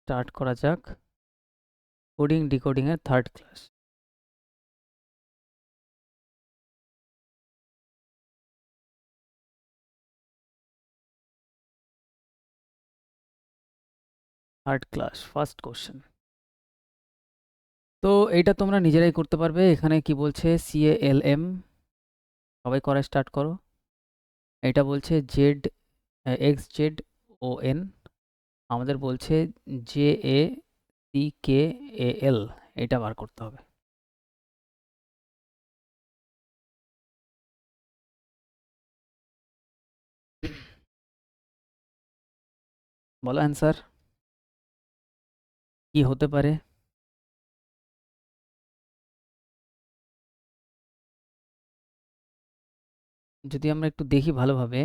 Start করা যাক coding decoding এর থার্ড ক্লাস। First question. তো এইটা তোমরা নিজেরাই করতে পারবে। এখানে কি বলছে CALM, সবাই করা স্টার্ট করো। এটা বলছে XZON, আমাদের বলছে JACKAL, এটা বার করতে হবে। বলো অ্যান্সার কি হতে পারে। যদি আমরা একটু দেখি ভালোভাবে,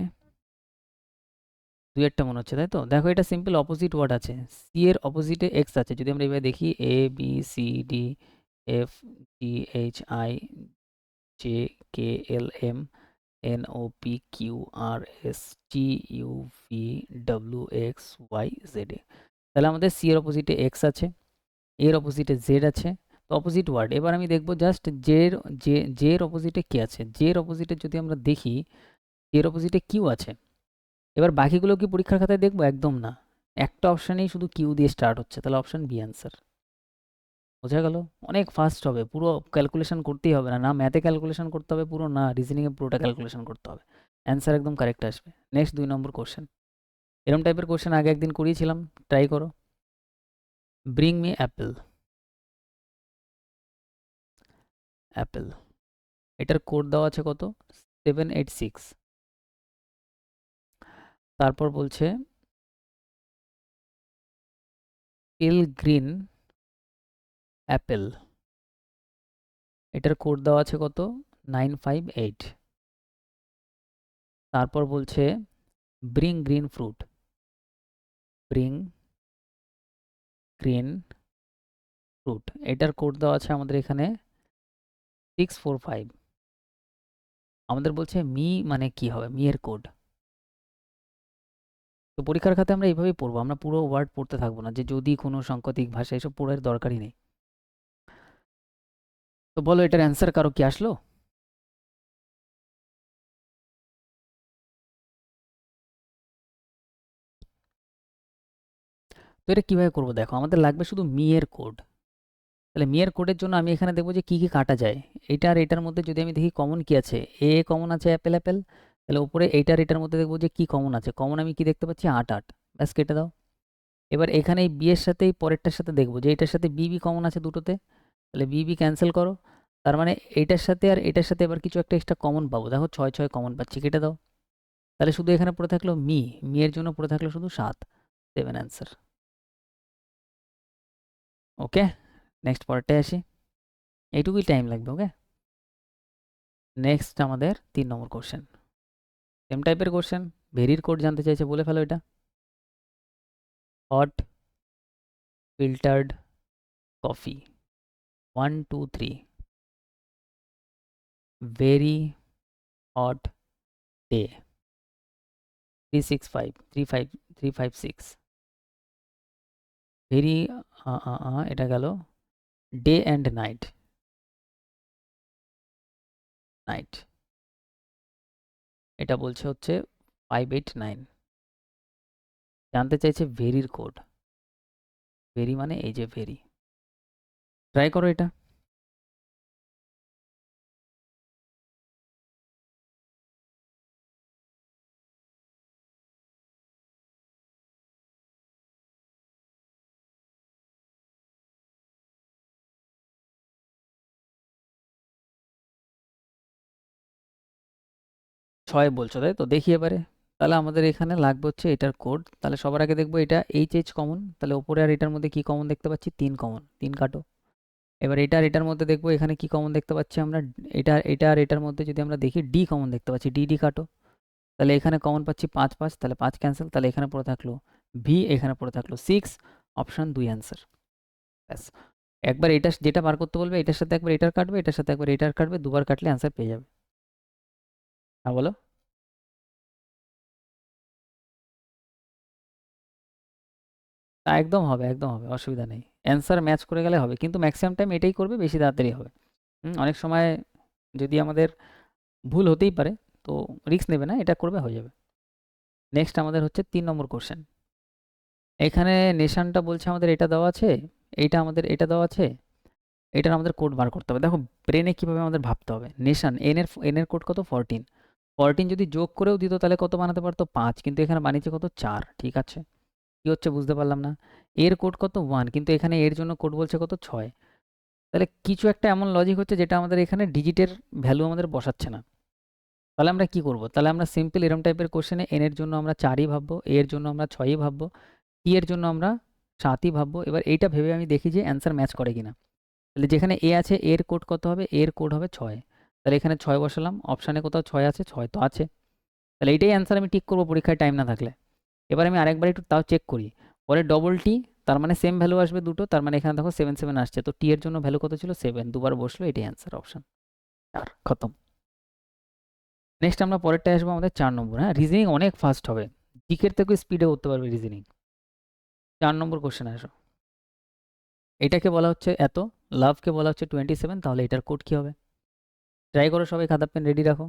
দুই একটা মনে হচ্ছে, তাই তো? দেখো এটা সিম্পল অপোজিট ওয়ার্ড আছে, সি এর অপোজিটে এক্স আছে। যদি আমরা এভাবে দেখি ABCDFGKLMNOPQRSTUVWXYZ, তাহলে আমাদের সি এর অপোজিটে এক্স আছে, এর অপোজিটে জেড আছে, তো অপোজিট ওয়ার্ড। এবার আমি দেখবো জাস্ট জে এর অপোজিটে কি আছে। জে এর অপোজিটে যদি আমরা দেখি, জে এর অপোজিটে কিউ আছে। এবার বাকিগুলো কি পরীক্ষার খাতায় দেখবো? একদম না। একটা অপশানেই শুধু কিউ দিয়ে স্টার্ট হচ্ছে, তাহলে অপশান বি অ্যান্সার। বোঝা গেল? অনেক ফাস্ট হবে, পুরো ক্যালকুলেশন করতেই হবে না, না ম্যাথে ক্যালকুলেশন করতে হবে পুরো, না রিজনিংয়ে পুরোটা ক্যালকুলেশন করতে হবে, অ্যান্সার একদম কারেক্ট আসবে। নেক্সট 2 নম্বর কোশ্চেন। এরম টাইপের কোশ্চেন আগে একদিন করিয়েছিলাম, ট্রাই করো। Bring me Apple. অ্যাপেল, এটার কোড দেওয়া আছে কত? 786। তারপর বলছে পেল গ্রিন অ্যাপেল, এটার কোড দেওয়া আছে কত? 958। তারপর বলছে bring green fruit, bring green fruit, এটার কোড দেওয়া আছে আমাদের এখানে 645। আমাদের বলছে মি মানে কি হবে, মি এর কোড। তো পরীক্ষার খাতে আমরা এইভাবেই পড়বো, আমরা পুরো ওয়ার্ড পড়তে থাকবো না যে যদি কোনো সাংকেতিক ভাষা, এসব পড়ার দরকারই নেই। তো বলো এটার অ্যান্সার কারো কি আসলো? তো এটা কিভাবে করবো? দেখো আমাদের লাগবে শুধু মি এর কোড। তাহলে মি এর কোডের জন্য আমি এখানে দেখবো যে কি কি কাটা যায়। এইটা আর এটার মধ্যে যদি আমি দেখি কমন কি আছে, এ কমন আছে, অ্যাপেল অ্যাপেল, তাহলে উপরে এইটার এটার মধ্যে দেখবো যে কি কমন আছে। কমন আমি কি দেখতে পাচ্ছি? 8 8, ব্যাস কেটে দাও। এবার এখানে এই বি এর সাথে এই পরেরটার সাথে দেখবো যে এটার সাথে বি কমন আছে দুটোতে, তাহলে বি ক্যান্সেল করো। তার মানে এইটার সাথে আর এটার সাথে এবার কিছু একটা এক্সট্রা কমন পাবো। দেখো 6 6 কমন পাচ্ছি, কেটে দাও। তাহলে শুধু এখানে পড়ে থাকলো মি এর জন্য পড়ে থাকলো শুধু 7, 7 অ্যান্সার। ওকে, নেক্সট পরেরটায় আসি, এইটুকুই টাইম লাগবে। ওকে, নেক্সট আমাদের 3 নম্বর কোশ্চেন। সেম টাইপের কোশ্চেন, ভেরির কোড জানতে চাইছে, বলে ফেলো এটা। Hot filtered coffee 1 2 3, very hot day 365 35 356, very এটা গেল ডে অ্যান্ড নাইট, নাইট এটা বলছে হচ্ছে 589। জানতে চাইছে ভেরির কোড। ভেরি মানে এই যে ভেরি, ট্রাই করো এটা। ছয় বলছো, তাই তো? দেখি এবারে। তাহলে আমাদের এখানে লাগবে হচ্ছে এটার কোড। তাহলে সবার আগে দেখবো এটা এইচ কমন, তাহলে ওপরে আর এটার মধ্যে কি কমন দেখতে পাচ্ছি? 3 কমন, 3 কাটো। এবার এটা আর এটার মধ্যে দেখবো এখানে কি কমন দেখতে পাচ্ছি আমরা। এটা আর এটার মধ্যে যদি আমরা দেখি ডি কমন দেখতে পাচ্ছি, ডি কাটো। তাহলে এখানে কমন পাচ্ছি 5 5, তাহলে 5 ক্যান্সেল, তাহলে এখানে পড়ে থাকলো ভি, এখানে পড়ে থাকলো 6, অপশন 2 অ্যান্সার। ব্যাস, একবার এটা যেটা বার করতে বলবে এটার সাথে একবার এটার কাটবে, এটার সাথে একবার এটার কাটবে, দুবার কাটলে অ্যান্সার পেয়ে যাবে। হ্যাঁ বলো। তা একদম হবে, একদম হবে, অসুবিধা নেই। অ্যান্সার ম্যাচ করে গেলে হবে, কিন্তু ম্যাক্সিমাম টাইম এটাই করবে, বেশি তাড়াতাড়ি হবে। অনেক সময় যদি আমাদের ভুল হতেই পারে, তো রিস্ক নেবে না, এটা করবে হয়ে যাবে। নেক্সট আমাদের হচ্ছে 3 নম্বর কোশ্চেন। এখানে নেশানটা বলছে আমাদের এটা দেওয়া আছে, এইটা আমাদের এটা দেওয়া আছে, এটার আমাদের কোড বার করতে হবে। দেখো ব্রেনে কিভাবে আমাদের ভাবতে হবে। নেশান এন এর কোড কত 14, 14 যদি যোগ করেও দিত তাহলে কত বানাতে পারতো 5, কিন্তু এখানে বানিয়েছে কত 4। ঠিক আছে, কি হচ্ছে বুঝতে পারলাম না। এর কোড কত 1, কিন্তু এখানে এর জন্য কোড বলছে কত 6। তাহলে কিছু একটা এমন লজিক হচ্ছে যেটা আমাদের এখানে ডিজিটের ভ্যালু আমাদের বসাচ্ছে না। তাহলে আমরা কি করব? তাহলে আমরা সিম্পল এরম টাইপের কোশ্চেনে এন এর জন্য আমরা 4ই ভাববো, এ এর জন্য আমরা 6ই ভাববো, টি এর জন্য আমরা 7ই ভাববো। এবার এইটা ভেবে আমি দেখি যে অ্যান্সার ম্যাচ করে কিনা। তাহলে যেখানে এ আছে এর কোড কত হবে? এর কোড হবে 6। তাহলে এখানে 6 বসালাম, অপশানে কোথাও 6 আছে, 6 তো আছে। তাহলে এইটাই অ্যান্সার, আমি টিক করবো পরীক্ষায় টাইম না থাকলে। এবার আমি আরেকবার একটু তাও চেক করি। পরে ডবল টি, তার মানে সেম ভ্যালু আসবে দুটো, তার মানে এখানে দেখো 7 7 আসছে, তো টি এর জন্য ভ্যালু কত ছিল 7, দুবার বসলো, এটাই অ্যান্সার, অপশন 4, খতম। নেক্সট আমরা পরেরটায় আসবো, আমাদের 4 নম্বর। হ্যাঁ, রিজনিং অনেক ফাস্ট হবে, জিকের থেকে স্পিডে করতে পারবে রিজনিং। 4 নম্বর কোশ্চেনে আসো। এটাকে বলা হচ্ছে এত, লাভকে বলা হচ্ছে 27, তাহলে এটার কোড কি হবে? ট্রাই করো সবাই, খাতা পেন রেডি রাখো।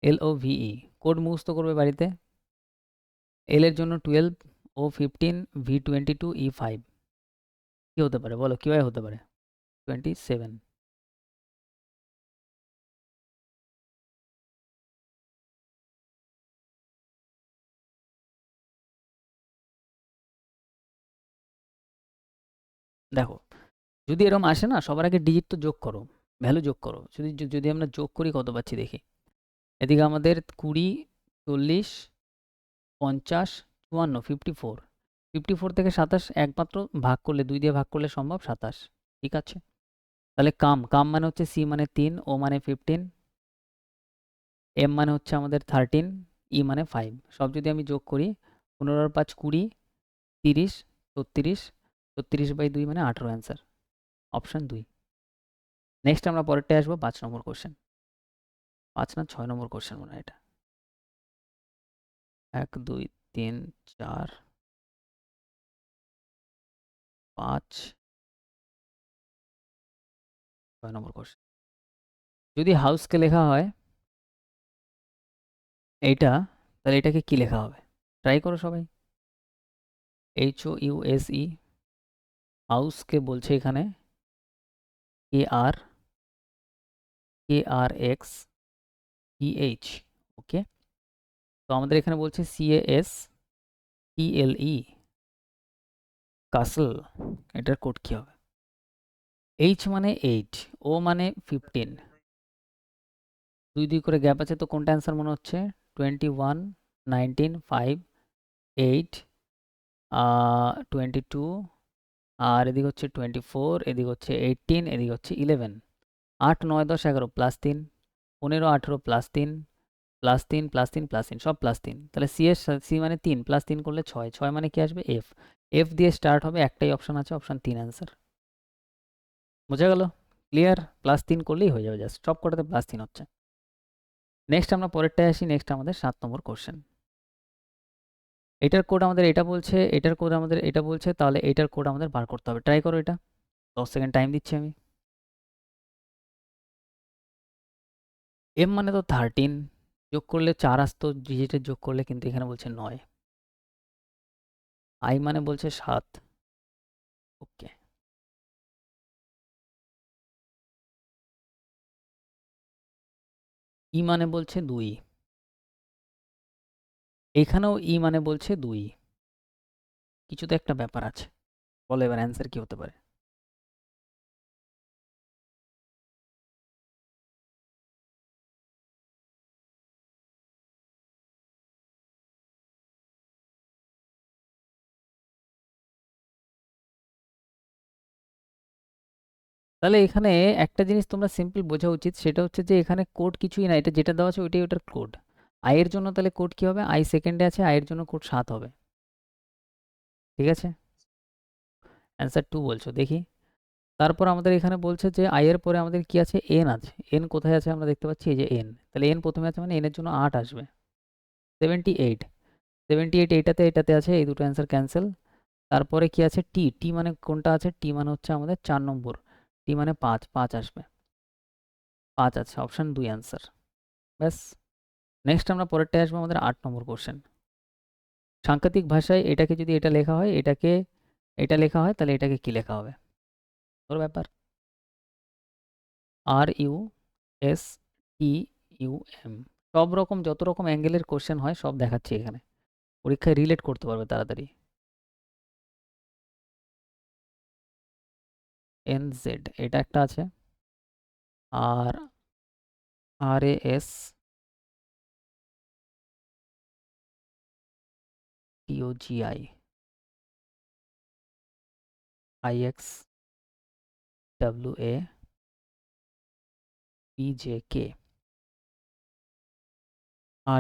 LOVE, কোড মুখস্থ করবে বাড়িতে। এল এর জন্য 12, O15, V22, E5, কি হতে পারে বলো, কিভাবে হতে পারে 27? দেখো যদি এরকম আসে না, সবার আগে ডিজিট তো যোগ করো, ভ্যালু যোগ করো। যদি যদি আমরা যোগ করি কত পাচ্ছি দেখি। এদিকে আমাদের 20, 40, 50, 54, 54, 54 থেকে 27 একমাত্র ভাগ করলে, 2 দিয়ে ভাগ করলে সম্ভব 27। ঠিক আছে, তাহলে কাম কাম মানে হচ্ছে সি মানে 3, ও মানে 15, এম মানে হচ্ছে আমাদের 13, ই মানে 5। সব যদি আমি যোগ করি, 15 আর 5 20, 30, 36, 36/2 মানে 18 অ্যান্সার, অপশন 2। নেক্সট আমরা পরেরটায় আসবো, 5 নম্বর কোশ্চেন। 5 না 6 নম্বর কোশ্চেন মনে হয় এটা। 1 2 3 4 5 6 নম্বর কোশ্চেন। যদি হাউসকে লেখা হয় এইটা, তাহলে এটাকে কি লেখা হবে? ট্রাই করো সবাই। HOUSE, হাউসকে বলছে এখানে KRXEH। ওকে, তো আমাদের এখানে বলছে CASTLE, কাসল, এটার কোড কি হবে? H মানে 8, O মানে 15, 2 2 করে গ্যাপ আছে, তো কোনটা অ্যান্সার মনে হচ্ছে? 21, 19, 5, 8, 22, আর এদিকে হচ্ছে 24, এদিকে হচ্ছে 18, এদিকে হচ্ছে 11, 8 9 10 11 plus 3, 15 18 plus 3, plus 3 plus 3 plus 3, সব প্লাস 3। তাহলে সি মানে 3 প্লাস 3 করলে 6, 6 মানে কি আসবে? এফ, এফ দিয়ে স্টার্ট হবে, একটাই অপশন আছে, অপশন 3 অ্যান্সার। বোঝা গেল? ক্লিয়ার? প্লাস 3 করলেই হয়ে যাবে, জাস্ট সব কটাতে প্লাস 3 হচ্ছে। নেক্সট আমরা পরেরটায় আসি, নেক্সট আমাদের 7 নম্বর কোশ্চেন। এটার কোড আমাদের এটা বলছে, এটার কোড আমাদের এটা বলছে, তাহলে এটার কোড আমাদের বার করতে হবে। ট্রাই করো এটা, 10 সেকেন্ড টাইম দিচ্ছি আমি। এম মানে তো 13, যোগ করলে 4 আসতো ডিজিটের যোগ করলে, কিন্তু এখানে বলছে 9। আই মানে বলছে 7। ওকে, ই মানে বলছে 2, এখানেও ই মানে বলছে 2। কিছু তো একটা ব্যাপার আছে, বলো এবার অ্যান্সার কি হতে পারে? তাহলে এখানে একটা জিনিস তোমরা সিম্পল বোঝা উচিত, সেটা হচ্ছে যে এখানে কোড কিছুই না, এটা যেটা দেওয়া আছে ওইটাই ওটার কোড। আই এর জন্য তাহলে কোড কি হবে? আই সেকেন্ডে আছে, আই এর জন্য কোড 7 হবে। ঠিক আছে, অ্যান্সার 2 বলছো দেখি। তারপর আমাদের এখানে বলছে যে আই এর পরে আমাদের কি আছে? এন আছে। এন কোথায় আছে আমরা দেখতে পাচ্ছি, এই যে এন। তাহলে এন প্রথমে আছে মানে এন এর জন্য 8 আসবে। 78, 78 এইটাতে এটাতে আছে, এই দুটো অ্যান্সার ক্যান্সেল। তারপরে কি আছে টি, টি মানে কোনটা আছে, টি মানে হচ্ছে আমাদের 4 নম্বর, টি মানে 5, 5 আসবে, 5 আছে, অপশন 2 অ্যান্সার। ব্যাস। নেক্সট আমরা পরেরটায় আসবো, আমাদের 8 নম্বর কোশ্চেন। সাংকেতিক ভাষায় এটাকে যদি এটা লেখা হয়, এটাকে এটা লেখা হয়, তাহলে এটাকে কি লেখা হবে? ওর ব্যাপার। RUSTUM, সব রকম যত রকম অ্যাঙ্গেলের কোশ্চেন হয় সব দেখাচ্ছি এখানে, পরীক্ষায় রিলেট করতে পারবে তাড়াতাড়ি। NZ এটা একটা আছে, আর RAS TOGI IX WA PJK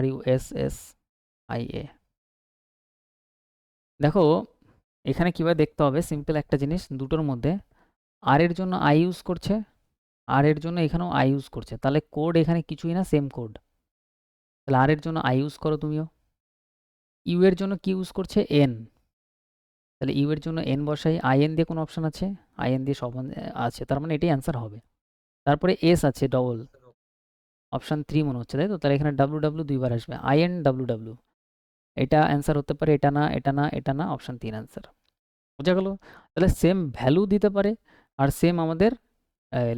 RUSSIA। দেখো এখানে কিভাবে দেখতে হবে, সিম্পল একটা জিনিস, দুটোর মধ্যে আর এর জন্য আই ইউজ করছে, আর এর জন্য এখানেও আই ইউজ করছে, তাহলে কোড এখানে কিছুই না, সেম কোড। তাহলে আর এর জন্য আই ইউজ করো তুমিও। ইউ এর জন্য কি ইউজ করছে, এন, তাহলে ইউ এর জন্য এন বসাই, আই এন দিয়ে কোনো অপশন আছে, আই এন দিয়ে সব আছে, তার মানে এটাই অ্যান্সার হবে। তারপরে এস আছে ডবল, অপশন 3 মনে হচ্ছে, তাই তো? তাহলে এখানে ডাব্লু ডাব্লু দুইবার আসবে, আই এন ডাব্লু ডাব্লু, এটা অ্যান্সার হতে পারে, এটা না, এটা না, এটা না, অপশন 3 অ্যান্সার। বোঝা গেল? তাহলে সেম ভ্যালু দিতে পারে, আর সেম আমাদের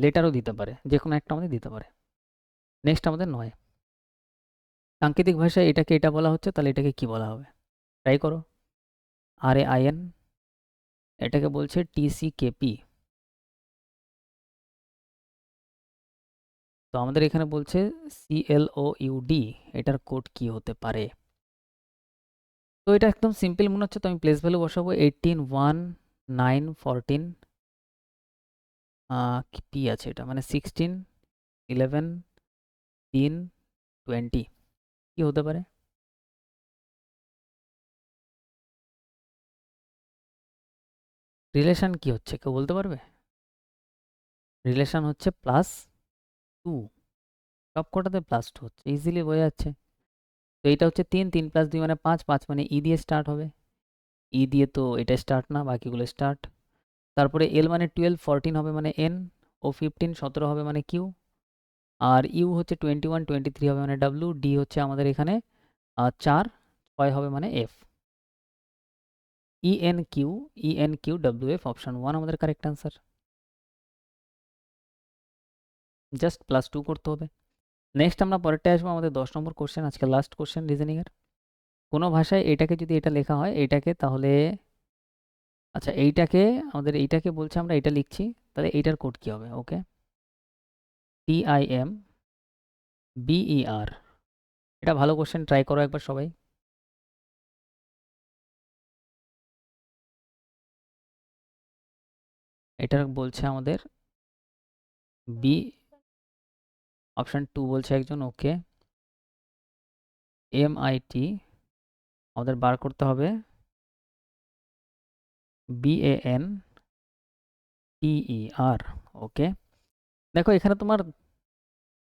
লেটারও দিতে পারে, যে কোনো একটা আমাদের দিতে পারে। নেক্সট আমাদের 9, সাংকেতিক ভাষায় এটাকে এটা বলা হচ্ছে, তাহলে এটাকে কি বলা হবে? ট্রাই করো। RAIN, এটাকে বলছে TCKP, তো আমাদের এখানে বলছে CLOUD, এটার কোড কি হতে পারে? তো এটা একদম সিম্পল মনে হচ্ছে, তো আমি প্লেস ভ্যালু বসাবো 18, 1, 9, 14, পি আছে এটা, মানে 16, 11, 3, 20, কি হতে পারে? রিলেশন কি হচ্ছে, কেউ বলতে পারবে? রিলেশন হচ্ছে +2, সব কটাতে +2 হচ্ছে, ইজিলি বোঝা যাচ্ছে। তো এটা হচ্ছে 3, 3 + 2 মানে 5, 5 মানে ই দিয়ে স্টার্ট হবে, ই দিয়ে তো এটা স্টার্ট না, বাকিগুলো স্টার্ট। তারপরে এল মানে 12, 14 হবে মানে এন, ও 15, 17 হবে মানে কিউ, আর ইউ হচ্ছে 21, 23 হবে মানে ডাব্লু, ডি হচ্ছে আমাদের এখানে 4, 6 হবে মানে এফ। ENQ অপশন 1 আমাদের কারেক্ট অ্যান্সার। জাস্ট +2 করতে হবে। নেক্সট আমরা পরেরটায় আসবো, আমাদের 10 নম্বর কোশ্চেন, আজকে লাস্ট কোশ্চেন রিজনিংয়ের। কোনো ভাষায় এটাকে যদি এটা লেখা হয়, এটাকে তাহলে, আচ্ছা এইটাকে, আমাদের এইটাকে বলছে আমরা এটা লিখছি, তাহলে এইটার কোড কি হবে? ওকে, TIMBER, এটা ভালো কোশ্চেন, ট্রাই করো একবার সবাই। এটা বলছে আমাদের বি, অপশন 2 বলছে একজন, ওকে। MIT, আমাদের বার করতে হবে BANTER, ওকে। দেখো এখানে তোমার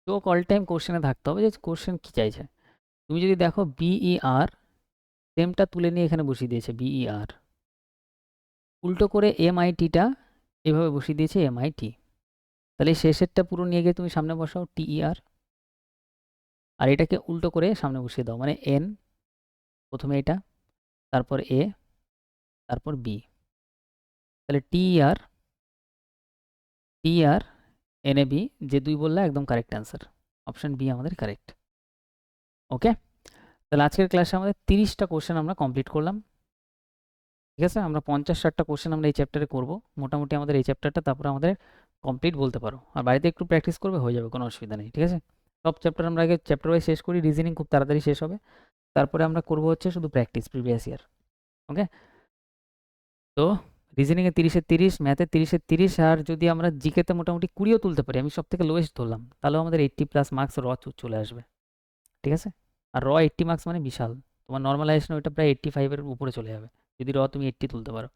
চোখ অল টাইম কোশ্চেনে থাকতে হবে, যে কোশ্চেন কি চাইছে। তুমি যদি দেখো BER, সেমটা তুলে নিয়ে এখানে বসিয়ে দিয়েছে BER, উল্টো করে MITটা এভাবে বসিয়ে দিয়েছে MIT, তাহলে এই শেষেরটা পুরো নিয়ে গিয়ে তুমি সামনে বসাও TER, আর এটাকে উল্টো করে সামনে বসিয়ে দাও, মানে N, প্রথমে এটা, তারপর A, তারপর B, তাহলে TER NAB, যে 2 বললে একদম কারেক্ট অ্যান্সার, অপশন বি আমাদের কারেক্ট। ওকে, তাহলে আজকের ক্লাসে আমাদের 30টা কোশ্চেন আমরা কমপ্লিট করলাম। ঠিক আছে, আমরা 50-60টা কোশ্চেন আমরা এই চ্যাপ্টারে করব মোটামুটি, আমাদের এই চ্যাপ্টারটা তারপরে আমাদের কমপ্লিট বলতে পারো, আর বাড়িতে একটু প্র্যাকটিস করবে, হয়ে যাবে, কোনো অসুবিধা নেই। ঠিক আছে, সব চ্যাপ্টার আমরা আগে চ্যাপ্টার ওয়াইজ শেষ করি, রিজনিং খুব তাড়াতাড়ি শেষ হবে, তারপরে আমরা করব হচ্ছে শুধু প্র্যাকটিস প্রিভিয়াস ইয়ার। ওকে, তো রিজনিংয়ে 30-এর 30, ম্যাথে 30-এর 30, আর যদি আমরা জিকেতে মোটামুটি 20ও তুলতে পারি, আমি সব থেকে লোয়েস্ট ধরলাম, তাহলেও আমাদের 80+ মার্কস চলে আসবে। ঠিক আছে, আর 80 মার্কস মানে বিশাল, তোমার নর্মালাইজেশন ওইটা প্রায় 85-এর উপরে চলে যাবে, যদি তুমি 80 তুলতে পারো।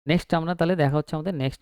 নেক্সট আমরা তাহলে দেখা হচ্ছে আমাদের নেক্সট